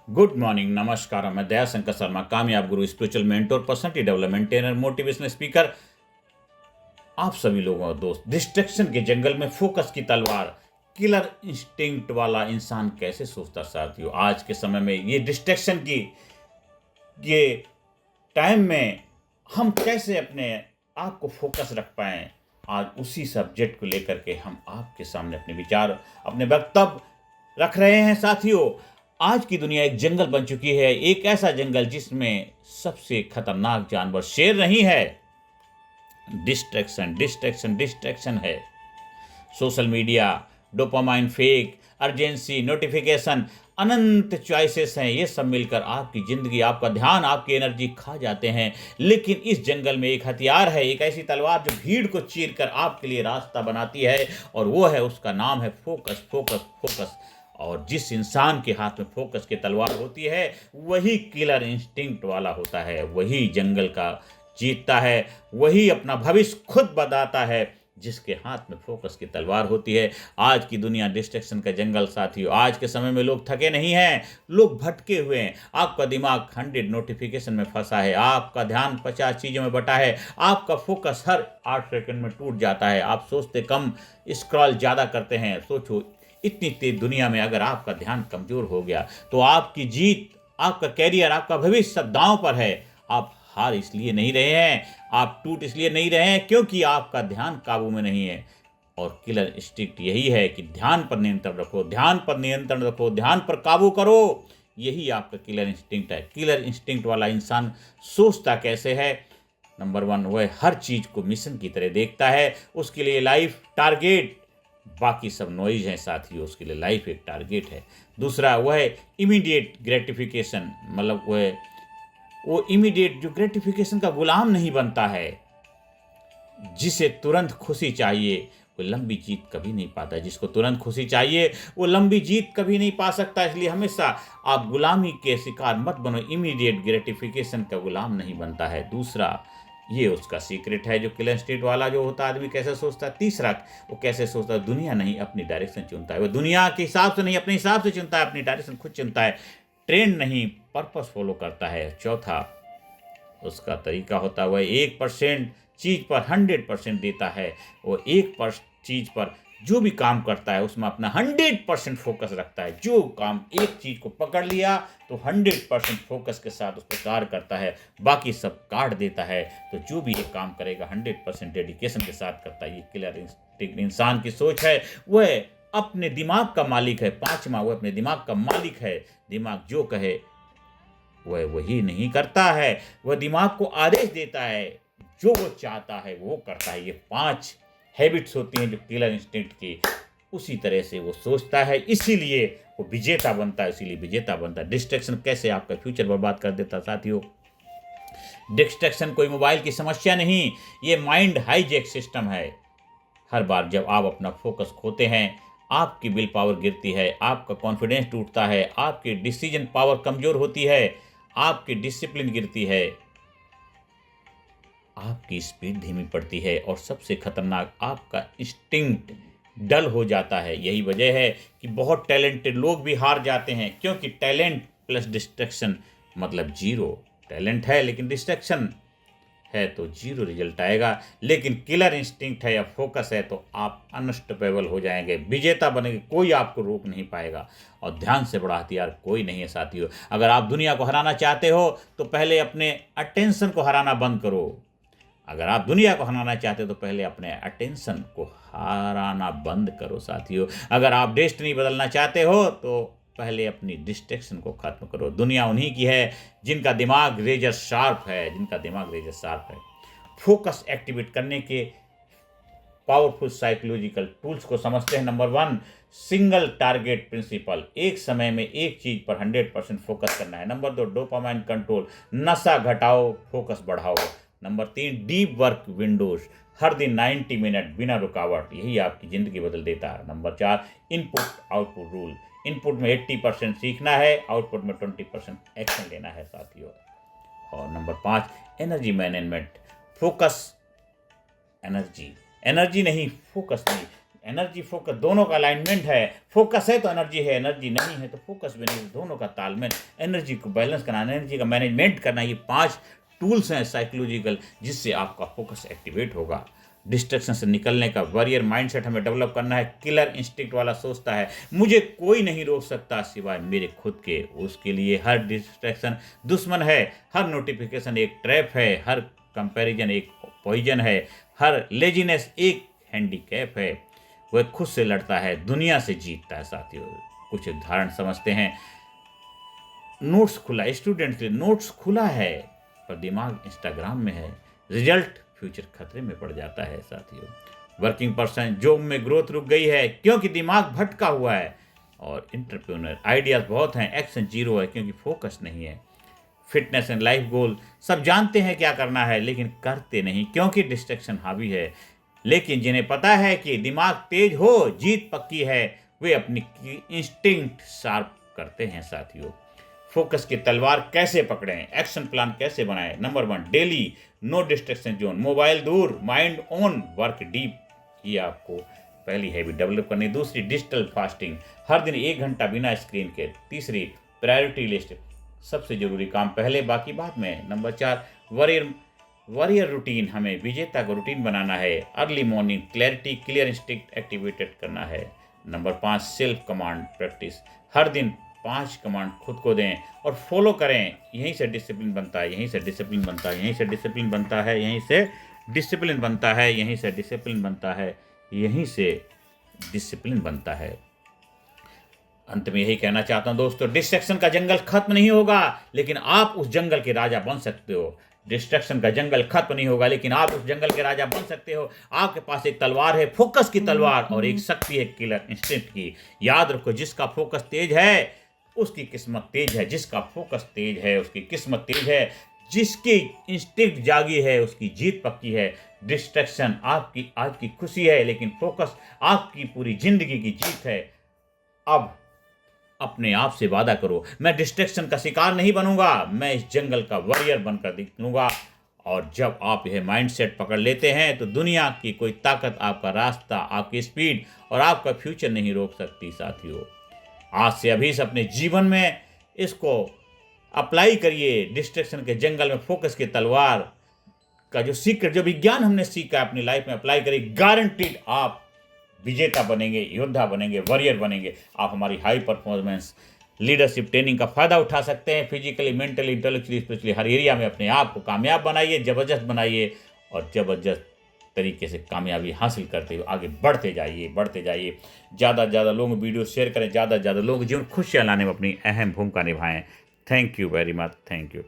Good morning, नमस्कार। मैं दयाशंकर शर्मा, कामयाब गुरु, spiritual mentor, personality development trainer, motivational speaker. आप सभी लोगों का दोस्त। डिस्ट्रैक्शन के जंगल में फोकस की तलवार। किलर इंस्टिंक्ट वाला इंसान कैसे सोचता साथियों? आज के समय में ये डिस्ट्रैक्शन की ये टाइम में हम कैसे अपने आप को फोकस रख पाएं, आज उसी सब्जेक्ट को लेकर के हम आपके सामने अपने विचार, अपने वक्तव्य रख रहे हैं साथियों। आज की दुनिया एक जंगल बन चुकी है, एक ऐसा जंगल जिसमें सबसे खतरनाक जानवर शेर नहीं है, डिस्ट्रैक्शन डिस्ट्रैक्शन डिस्ट्रैक्शन है। Social media, dopamine, fake, urgency, notification, अनंत चॉइसेस हैं। ये सब मिलकर आपकी जिंदगी, आपका ध्यान, आपकी एनर्जी खा जाते हैं। लेकिन इस जंगल में एक हथियार है, एक ऐसी तलवार जो भीड़ को चीर कर आपके लिए रास्ता बनाती है, और वो है, उसका नाम है फोकस फोकस फोकस। और जिस इंसान के हाथ में फोकस की तलवार होती है, वही किलर इंस्टिंक्ट वाला होता है, वही जंगल का जीतता है, वही अपना भविष्य खुद बताता है, जिसके हाथ में फोकस की तलवार होती है। आज की दुनिया डिस्ट्रैक्शन का जंगल साथियों। आज के समय में लोग थके नहीं हैं, लोग भटके हुए हैं। आपका दिमाग 100 नोटिफिकेशन में फंसा है, आपका ध्यान 50 चीज़ों में बटा है, आपका फोकस हर 8 सेकंड में टूट जाता है। आप सोचते कम, स्क्रॉल ज़्यादा करते हैं। सोचो, इतनी तेज दुनिया में अगर आपका ध्यान कमज़ोर हो गया तो आपकी जीत, आपका कैरियर, आपका भविष्य सब दांव पर है। आप हार इसलिए नहीं रहे हैं, आप टूट इसलिए नहीं रहे हैं क्योंकि आपका ध्यान काबू में नहीं है। और किलर इंस्टिंक्ट यही है कि ध्यान पर नियंत्रण रखो, ध्यान पर नियंत्रण रखो, ध्यान पर काबू करो। यही आपका किलर इंस्टिंक्ट है। किलर इंस्टिंक्ट वाला इंसान सोचता कैसे है? नंबर 1, वह हर चीज़ को मिशन की तरह देखता है। उसके लिए लाइफ टारगेट, बाकी सब नॉइज हैं साथियों, उसके लिए लाइफ एक टारगेट है। दूसरा, वह इमीडिएट ग्रेटिफिकेशन, मतलब वो इमीडिएट जो ग्रेटिफिकेशन का गुलाम नहीं बनता है, जिसे तुरंत खुशी चाहिए वो लंबी जीत कभी नहीं पाता। जिसको तुरंत खुशी चाहिए वो लंबी जीत कभी नहीं पा सकता। इसलिए हमेशा आप गुलामी के शिकार मत बनो, इमीडिएट ग्रेटिफिकेशन का गुलाम नहीं बनता है। दूसरा, ये उसका सीक्रेट है जो किलर स्टेट वाला जो होता है, आदमी कैसे सोचता है। तीसरा, वो कैसे सोचता है, दुनिया नहीं अपनी डायरेक्शन चुनता है, वो दुनिया के हिसाब से नहीं अपने हिसाब से चुनता है, अपनी डायरेक्शन खुद चुनता है, ट्रेंड नहीं पर्पस फॉलो करता है। चौथा, उसका तरीका होता है, वह 1% चीज़ पर 100% देता है। वो 1% चीज़ पर जो भी काम करता है उसमें अपना 100% फोकस रखता है। जो काम एक चीज़ को पकड़ लिया तो 100% फोकस के साथ उस पर कार्य करता है, बाकी सब काट देता है। तो जो भी एक काम करेगा 100% डेडिकेशन के साथ करता है। ये किलर इंसान की सोच है। वह अपने दिमाग का मालिक है। पांचवा, वह अपने दिमाग का मालिक है। दिमाग जो कहे वह वही नहीं करता है, वह दिमाग को आदेश देता है, जो वो चाहता है वो करता है। ये 5 हैबिट्स होती हैं जो किलर इंस्टिंक्ट की। उसी तरह से वो सोचता है, इसीलिए वो विजेता बनता है, इसीलिए विजेता बनता है। डिस्ट्रैक्शन कैसे आपका फ्यूचर बर्बाद कर देता साथियों। डिस्ट्रैक्शन कोई मोबाइल की समस्या नहीं, ये माइंड हाईजैक सिस्टम है। हर बार जब आप अपना फोकस खोते हैं, आपकी विल पावर गिरती है, आपका कॉन्फिडेंस टूटता है, आपकी डिसीजन पावर कमजोर होती है, आपकी डिसिप्लिन गिरती है, आपकी स्पीड धीमी पड़ती है, और सबसे खतरनाक, आपका इंस्टिंक्ट डल हो जाता है। यही वजह है कि बहुत टैलेंटेड लोग भी हार जाते हैं, क्योंकि टैलेंट प्लस डिस्ट्रैक्शन मतलब जीरो। टैलेंट है लेकिन डिस्ट्रैक्शन है तो जीरो रिजल्ट आएगा। लेकिन किलर इंस्टिंक्ट है या फोकस है तो आप अनस्टॉपेबल हो जाएंगे, विजेता बनेंगे, कोई आपको रोक नहीं पाएगा। और ध्यान से बड़ा हथियार कोई नहीं है साथियों। अगर आप दुनिया को हराना चाहते हो तो पहले अपने अटेंशन को हराना बंद करो। अगर आप दुनिया को हराना चाहते हो तो पहले अपने अटेंशन को हराना बंद करो साथियों। अगर आप डेस्टिनी बदलना चाहते हो तो पहले अपनी डिस्ट्रैक्शन को खत्म करो। दुनिया उन्हीं की है जिनका दिमाग रेजर शार्प है, जिनका दिमाग रेजर शार्प है। फोकस एक्टिवेट करने के पावरफुल साइकोलॉजिकल टूल्स को समझते हैं। नंबर 1, सिंगल टारगेट प्रिंसिपल, एक समय में एक चीज पर 100% फोकस करना है। नंबर 2, डोपामाइन कंट्रोल, नशा घटाओ, फोकस बढ़ाओ। नंबर 3, डीप वर्क विंडोज, हर दिन 90 मिनट बिना रुकावट, यही आपकी ज़िंदगी बदल देता है। Number 4, input output rule, input में 80% सीखना है, आउटपुट में 20% एक्शन लेना है साथियों। और number 5, energy management, focus energy, energy नहीं फोकस नहीं, एनर्जी फोकस दोनों का अलाइनमेंट है। फोकस है तो एनर्जी है, एनर्जी नहीं है तो फोकस भी नहीं, दोनों का तालमेल, एनर्जी को बैलेंस करना, एनर्जी का मैनेजमेंट करना, ये 5 टूल्स हैं साइकोलॉजिकल जिससे आपका फोकस एक्टिवेट होगा। डिस्ट्रैक्शन से निकलने का वॉरियर माइंडसेट हमें डेवलप करना है। किलर इंस्टिंक्ट वाला सोचता है मुझे कोई नहीं रोक सकता सिवाय मेरे खुद के, उसके लिए हर डिस्ट्रैक्शन दुश्मन है, हर नोटिफिकेशन एक ट्रैप है, हर कंपैरिजन एक पॉइजन है, हर लेजीनेस एक हैंडीकैप है। वह खुद से लड़ता है, दुनिया से जीतता है। साथियों कुछ उदाहरण समझते हैं। नोट्स खुला, स्टूडेंट के लिए नोट्स खुला है पर दिमाग इंस्टाग्राम में है, रिजल्ट फ्यूचर खतरे में पड़ जाता है। साथियों वर्किंग पर्सन, जॉब में ग्रोथ रुक गई है क्योंकि दिमाग भटका हुआ है। और इंटरप्रेन्योर, आइडियाज बहुत हैं, एक्शन जीरो है क्योंकि फोकस नहीं है। फिटनेस एंड लाइफ गोल, सब जानते हैं क्या करना है लेकिन करते नहीं क्योंकि डिस्ट्रैक्शन हावी है। लेकिन जिन्हें पता है कि दिमाग तेज हो जीत पक्की है, वे अपनी इंस्टिंक्ट शार्प करते हैं। साथियों फोकस की तलवार कैसे पकड़ें, एक्शन प्लान कैसे बनाएं। Number 1, daily no distraction zone, mobile दूर, माइंड ऑन, वर्क डीप। ये आपको पहली हैबिट डेवलप करनी। दूसरी, डिजिटल फास्टिंग, हर दिन 1 घंटा बिना स्क्रीन के। तीसरी, प्रायोरिटी लिस्ट, सबसे जरूरी काम पहले बाकी बाद में। नंबर 4, वॉरियर रूटीन, हमें विजेता का रूटीन बनाना है। Early morning, clarity, clear instinct activated करना है। नंबर 5, सेल्फ कमांड प्रैक्टिस, हर दिन 5 कमांड खुद को दें और फॉलो करें। यहीं से डिसिप्लिन बनता है, यहीं से डिसिप्लिन बनता है, यहीं से डिसिप्लिन बनता है, यहीं से डिसिप्लिन बनता है, यहीं से डिसिप्लिन बनता है, यहीं से डिसिप्लिन बनता है। अंत में यही कहना चाहता हूं दोस्तों, डिस्ट्रैक्शन का जंगल खत्म नहीं होगा लेकिन आप उस जंगल के राजा बन सकते हो। डिस्ट्रैक्शन का जंगल खत्म नहीं होगा लेकिन आप उस जंगल के राजा बन सकते हो। आपके पास एक तलवार है, फोकस की तलवार, और एक शक्ति है किलर इंस्टिंक्ट की। याद रखो, जिसका फोकस तेज है उसकी किस्मत तेज है, जिसका फोकस तेज है उसकी किस्मत तेज है, जिसकी इंस्टिंक्ट जागी है उसकी जीत पक्की है। डिस्ट्रैक्शन आपकी आज की खुशी है लेकिन फोकस आपकी पूरी जिंदगी की जीत है। अब अपने आप से वादा करो, मैं डिस्ट्रैक्शन का शिकार नहीं बनूंगा, मैं इस जंगल का वॉरियर बनकर दिखूंगा। और जब आप यह माइंडसेट पकड़ लेते हैं तो दुनिया की कोई ताकत आपका रास्ता, आपकी स्पीड और आपका फ्यूचर नहीं रोक सकती। साथियों आज से अभी से अपने जीवन में इसको अप्लाई करिए। डिस्ट्रैक्शन के जंगल में फोकस की तलवार का जो सीक्रेट, जो विज्ञान हमने सीखा अपनी लाइफ में अप्लाई करिए, गारंटीड आप विजेता बनेंगे, योद्धा बनेंगे, वॉरियर बनेंगे। आप हमारी हाई परफॉर्मेंस लीडरशिप ट्रेनिंग का फायदा उठा सकते हैं। फिजिकली, मेंटली, इंटेलेक्चुअली, स्पिरिचुअली हर एरिया में अपने आप को कामयाब बनाइए, जबरदस्त बनाइए और जबरदस्त तरीके से कामयाबी हासिल करते हुए आगे बढ़ते जाइए, बढ़ते जाइए। ज़्यादा से ज़्यादा लोग वीडियो शेयर करें, ज़्यादा से ज़्यादा लोग जीवन खुशियाँ लाने में अपनी अहम भूमिका निभाएं। Thank you very much, thank you.